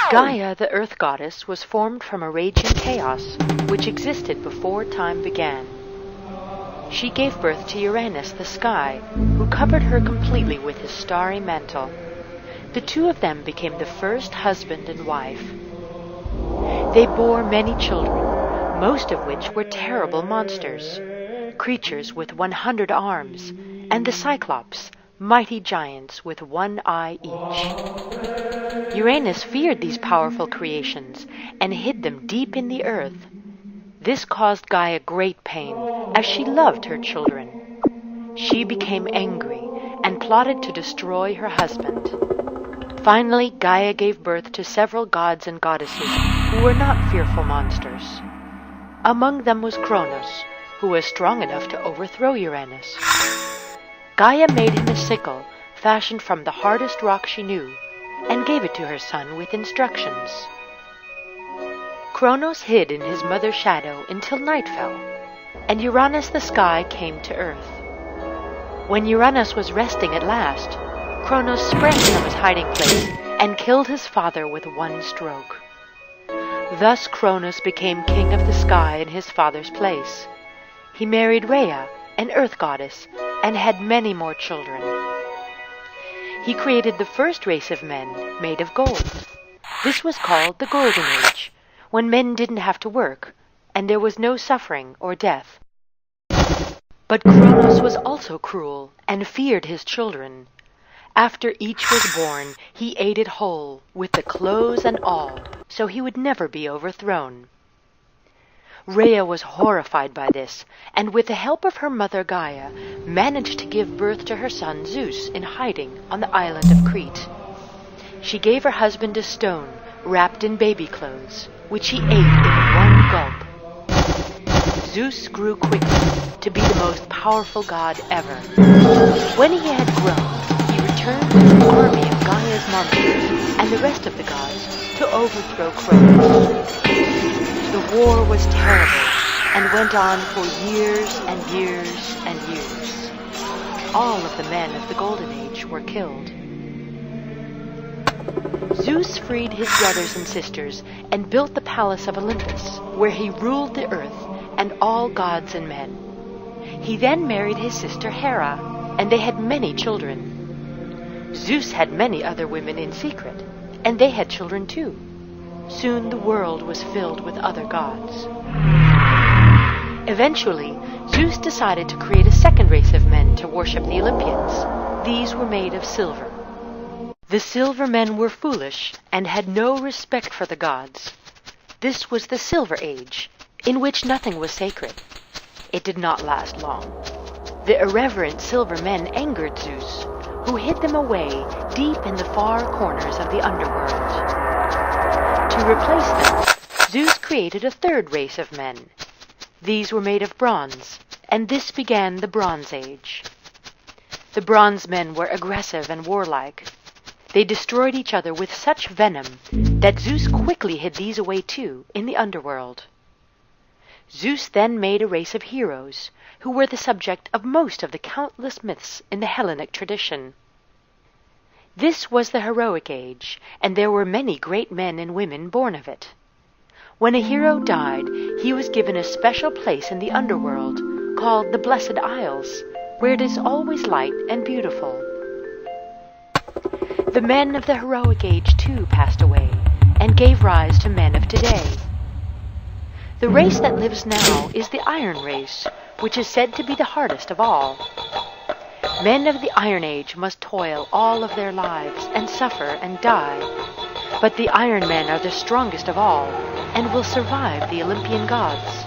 Gaia, the earth goddess, was formed from a raging chaos which existed before time began. She gave birth to Uranus, the sky, who covered her completely with his starry mantle. The two of them became the first husband and wife. They bore many children, most of which were terrible monsters, creatures with 100 arms, and the Cyclops, mighty giants with one eye each. Uranus feared these powerful creations and hid them deep in the earth. This caused Gaia great pain, as she loved her children. She became angry and plotted to destroy her husband. Finally, Gaia gave birth to several gods and goddesses who were not fearful monsters. Among them was Kronos, who was strong enough to overthrow Uranus. Gaia made him a sickle fashioned from the hardest rock she knew, and gave it to her son with instructions. Kronos hid in his mother's shadow until night fell, and Uranus the sky came to earth. When Uranus was resting at last, Kronos sprang from his hiding place and killed his father with one stroke. Thus Kronos became king of the sky in his father's place. He married Rhea, an earth goddess, and had many more children. He created the first race of men made of gold. This was called the Golden Age, when men didn't have to work, and there was no suffering or death. But Kronos was also cruel and feared his children. After each was born, he ate it whole, with the clothes and all, so he would never be overthrown. Rhea was horrified by this, and with the help of her mother Gaia, managed to give birth to her son Zeus in hiding on the island of Crete. She gave her husband a stone wrapped in baby clothes, which he ate in one gulp. Zeus grew quickly to be the most powerful god ever. When he had grown, he returned with an army of Gaia's monsters and the rest of the gods to overthrow Kronos. The war was terrible and went on for years and years and years. All of the men of the Golden Age were killed. Zeus freed his brothers and sisters and built the palace of Olympus, where he ruled the earth and all gods and men. He then married his sister Hera, and they had many children. Zeus had many other women in secret, and they had children too. Soon the world was filled with other gods. Eventually, Zeus decided to create a second race of men to worship the Olympians. These were made of silver. The silver men were foolish and had no respect for the gods. This was the Silver Age, in which nothing was sacred. It did not last long. The irreverent silver men angered Zeus, who hid them away deep in the far corners of the underworld. To replace them, Zeus created a third race of men. These were made of bronze, and this began the Bronze Age. The bronze men were aggressive and warlike. They destroyed each other with such venom that Zeus quickly hid these away too in the underworld. Zeus then made a race of heroes, who were the subject of most of the countless myths in the Hellenic tradition. This was the heroic age, and there were many great men and women born of it. When a hero died, he was given a special place in the underworld, called the Blessed Isles, where it is always light and beautiful. The men of the heroic age too passed away, and gave rise to men of today. The race that lives now is the Iron Race, which is said to be the hardest of all. Men of the Iron Age must toil all of their lives and suffer and die. But the Iron Men are the strongest of all and will survive the Olympian gods.